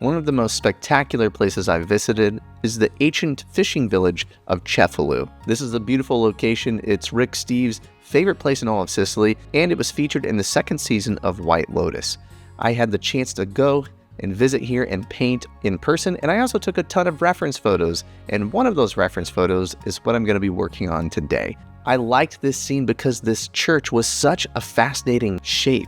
One of the most spectacular places I've visited is the ancient fishing village of Cefalù. This is a beautiful location. It's Rick Steves' favorite place in all of Sicily, and it was featured in the second season of White Lotus. I had the chance to go and visit here and paint in person, and I also took a ton of reference photos, and one of those reference photos is what I'm going to be working on today. I liked this scene because this church was such a fascinating shape,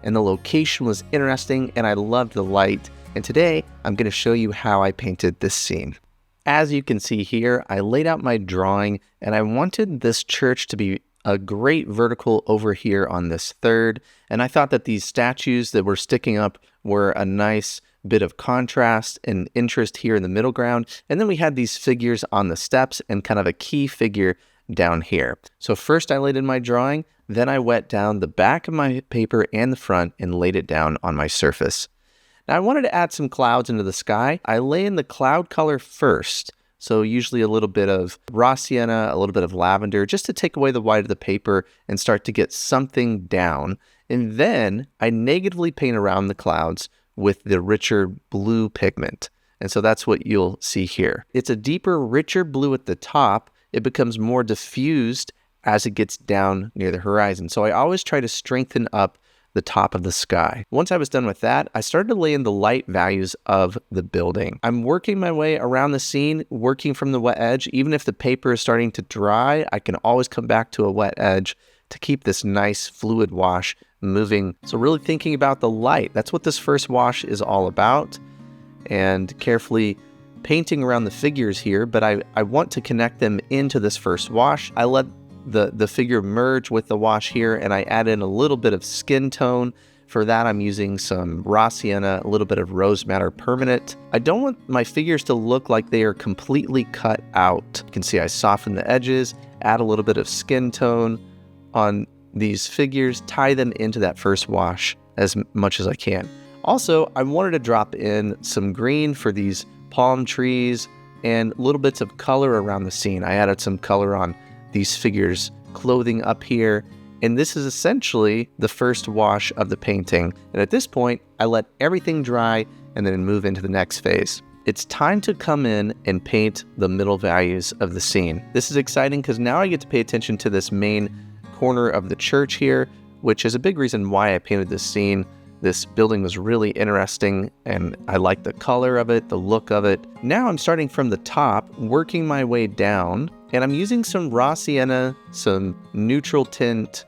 and the location was interesting, and I loved the light. And today, I'm going to show you how I painted this scene. As you can see here, I laid out my drawing, and I wanted this church to be a great vertical over here on this third, and I thought that these statues that were sticking up were a nice bit of contrast and interest here in the middle ground, and then we had these figures on the steps and kind of a key figure down here. So first I laid in my drawing, then I wet down the back of my paper and the front and laid it down on my surface. Now I wanted to add some clouds into the sky. I lay in the cloud color first, so usually a little bit of raw sienna, a little bit of lavender, just to take away the white of the paper and start to get something down. And then I negatively paint around the clouds with the richer blue pigment. And so that's what you'll see here. It's a deeper, richer blue at the top. It becomes more diffused as it gets down near the horizon. So I always try to strengthen up the top of the sky. Once I was done with that, I started to lay in the light values of the building. I'm working my way around the scene, working from the wet edge. Even if the paper is starting to dry, I can always come back to a wet edge to keep this nice fluid wash moving. So really thinking about the light. That's what this first wash is all about. And carefully painting around the figures here, but I want to connect them into this first wash. I let the figure merge with the wash here, and I add in a little bit of skin tone. For that, I'm using some raw sienna, a little bit of rose madder permanent. I don't want my figures to look like they are completely cut out. You can see I soften the edges, add a little bit of skin tone on these figures, tie them into that first wash as much as I can. Also, I wanted to drop in some green for these palm trees and little bits of color around the scene. I added some color on these figures' clothing up here, and this is essentially the first wash of the painting. And at this point, I let everything dry and then move into the next phase. It's time to come in and paint the middle values of the scene. This is exciting because now I get to pay attention to this main corner of the church here, which is a big reason why I painted this scene. This building was really interesting, and I like the color of it, the look of it. Now I'm starting from the top, working my way down, and I'm using some raw sienna, some neutral tint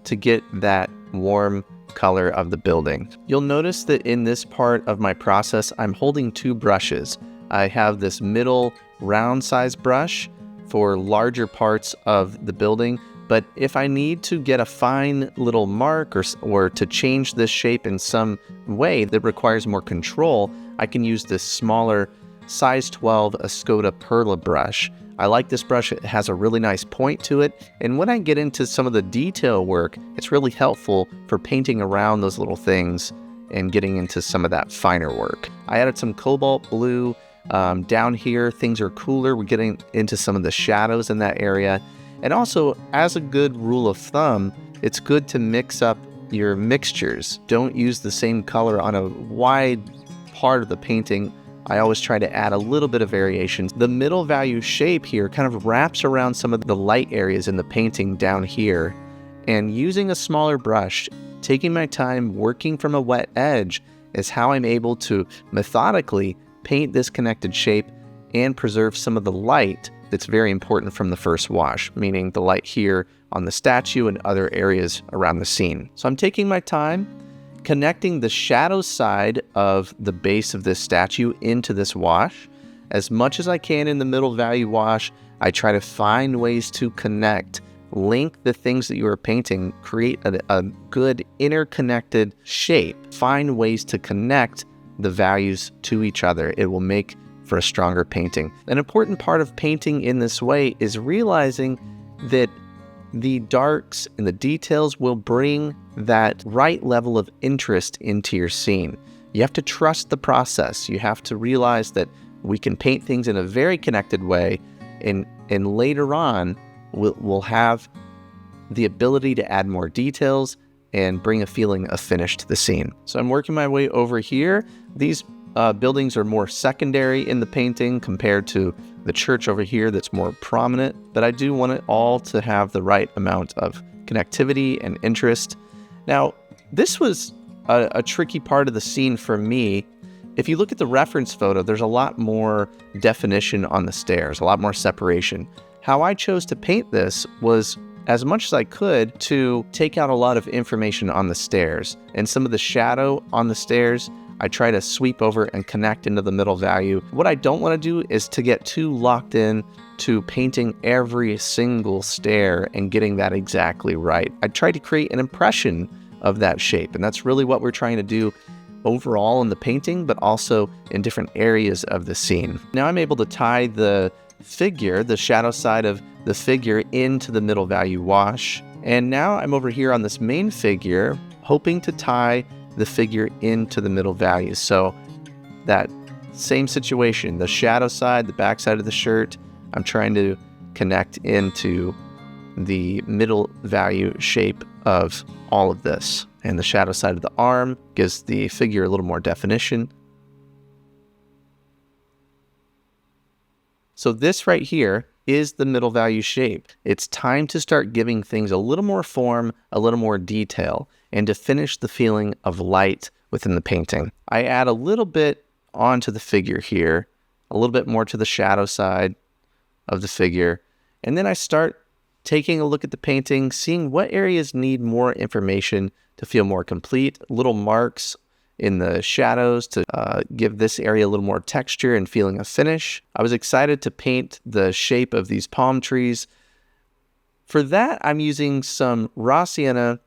to get that warm color of the building. You'll notice that in this part of my process, I'm holding two brushes. I have this middle round size brush for larger parts of the building, but if I need to get a fine little mark or to change this shape in some way that requires more control, I can use this smaller size 12 Escoda Perla brush. I like this brush. It has a really nice point to it. And when I get into some of the detail work, it's really helpful for painting around those little things and getting into some of that finer work. I added some Cobalt Blue. Down here, things are cooler. We're getting into some of the shadows in that area. And also, as a good rule of thumb, it's good to mix up your mixtures. Don't use the same color on a wide part of the painting. I always try to add a little bit of variation. The middle value shape here kind of wraps around some of the light areas in the painting down here. And using a smaller brush, taking my time working from a wet edge is how I'm able to methodically paint this connected shape and preserve some of the light that's very important from the first wash, meaning the light here on the statue and other areas around the scene. So I'm taking my time, connecting the shadow side of the base of this statue into this wash. As much as I can in the middle value wash, I try to find ways to connect, link the things that you are painting, create a good interconnected shape, find ways to connect the values to each other. It will make for a stronger painting. An important part of painting in this way is realizing that the darks and the details will bring that right level of interest into your scene. You have to trust the process. You have to realize that we can paint things in a very connected way, and later on we'll have the ability to add more details and bring a feeling of finish to the scene. So I'm working my way over here. These buildings are more secondary in the painting compared to the church over here that's more prominent, but I do want it all to have the right amount of connectivity and interest. Now, this was a tricky part of the scene for me. If you look at the reference photo, there's a lot more definition on the stairs, a lot more separation. How I chose to paint this was, as much as I could, to take out a lot of information on the stairs. And some of the shadow on the stairs, I try to sweep over and connect into the middle value. What I don't want to do is to get too locked in to painting every single stair and getting that exactly right. I try to create an impression of that shape, and that's really what we're trying to do overall in the painting, but also in different areas of the scene. Now I'm able to tie the figure, the shadow side of the figure, into the middle value wash. And now I'm over here on this main figure, hoping to tie the figure into the middle value. So that same situation, the shadow side, the back side of the shirt, I'm trying to connect into the middle value shape of all of this. And the shadow side of the arm gives the figure a little more definition. So this right here is the middle value shape. It's time to start giving things a little more form, a little more detail, and to finish the feeling of light within the painting. I add a little bit onto the figure here, a little bit more to the shadow side of the figure, and then I start taking a look at the painting, seeing what areas need more information to feel more complete, little marks in the shadows to give this area a little more texture and feeling of finish. I was excited to paint the shape of these palm trees. For that, I'm using some raw sienna,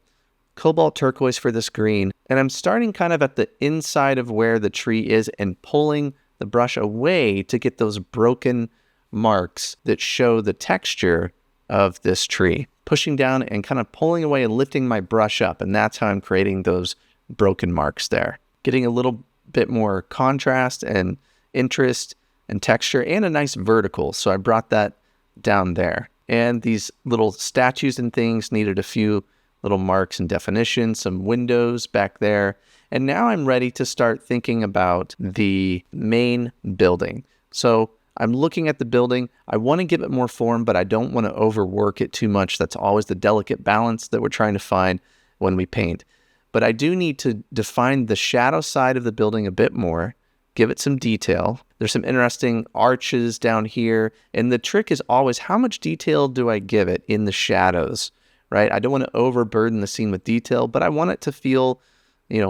Cobalt Turquoise for this green, and I'm starting kind of at the inside of where the tree is and pulling the brush away to get those broken marks that show the texture of this tree. Pushing down and kind of pulling away and lifting my brush up, and that's how I'm creating those broken marks there. Getting a little bit more contrast and interest and texture and a nice vertical, so I brought that down there. And these little statues and things needed a few little marks and definition, some windows back there. And now I'm ready to start thinking about the main building. So I'm looking at the building. I want to give it more form, but I don't want to overwork it too much. That's always the delicate balance that we're trying to find when we paint. But I do need to define the shadow side of the building a bit more, give it some detail. There's some interesting arches down here. And the trick is always, how much detail do I give it in the shadows, right? I don't want to overburden the scene with detail, but I want it to feel,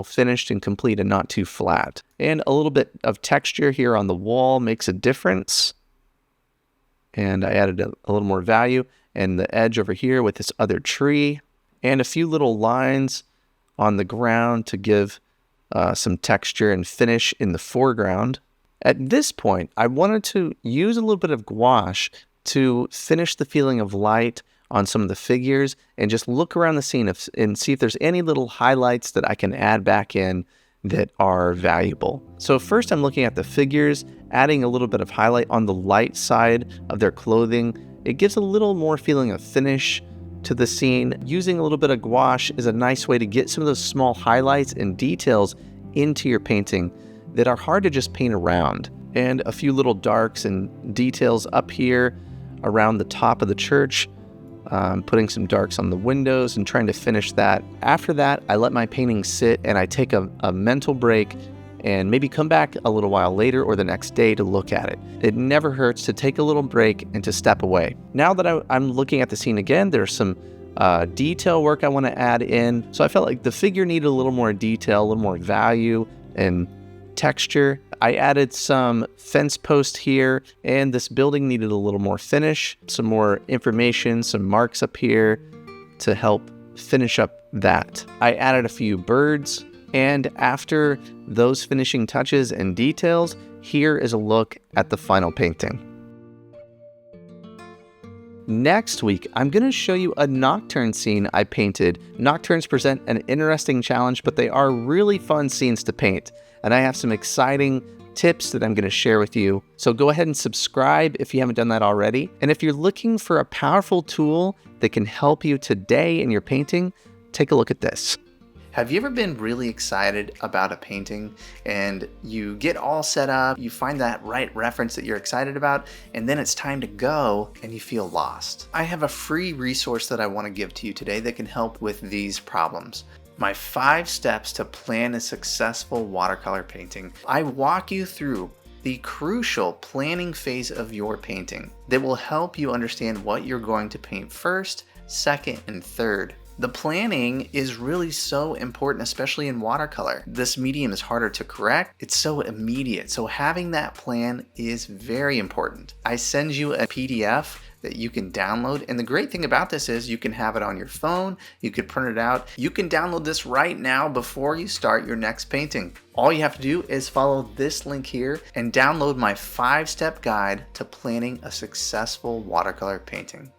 finished and complete and not too flat. And a little bit of texture here on the wall makes a difference. And I added a little more value. And the edge over here with this other tree. And a few little lines on the ground to give some texture and finish in the foreground. At this point, I wanted to use a little bit of gouache to finish the feeling of light on some of the figures and just look around the scene and see if there's any little highlights that I can add back in that are valuable. So first I'm looking at the figures, adding a little bit of highlight on the light side of their clothing. It gives a little more feeling of finish to the scene. Using a little bit of gouache is a nice way to get some of those small highlights and details into your painting that are hard to just paint around. And a few little darks and details up here around the top of the church. Putting some darks on the windows and trying to finish that. After that, I let my painting sit and I take a mental break and maybe come back a little while later or the next day to look at it. It never hurts to take a little break and to step away. Now that I'm looking at the scene again, there's some detail work I want to add in. So I felt like the figure needed a little more detail, a little more value and texture. I added some fence post here, and this building needed a little more finish, some more information, some marks up here to help finish up that. I added a few birds, and after those finishing touches and details, here is a look at the final painting. Next week, I'm going to show you a nocturne scene I painted. Nocturnes present an interesting challenge, but they are really fun scenes to paint. And I have some exciting tips that I'm going to share with you. So go ahead and subscribe if you haven't done that already. And if you're looking for a powerful tool that can help you today in your painting, take a look at this. Have you ever been really excited about a painting and you get all set up, you find that right reference that you're excited about, and then it's time to go and you feel lost? I have a free resource that I want to give to you today that can help with these problems. My 5 steps to plan a successful watercolor painting. I walk you through the crucial planning phase of your painting that will help you understand what you're going to paint first, second, and third. The planning is really so important, especially in watercolor. This medium is harder to correct. It's so immediate. So having that plan is very important. I send you a PDF that you can download. And the great thing about this is you can have it on your phone. You could print it out. You can download this right now before you start your next painting. All you have to do is follow this link here and download my 5-step guide to planning a successful watercolor painting.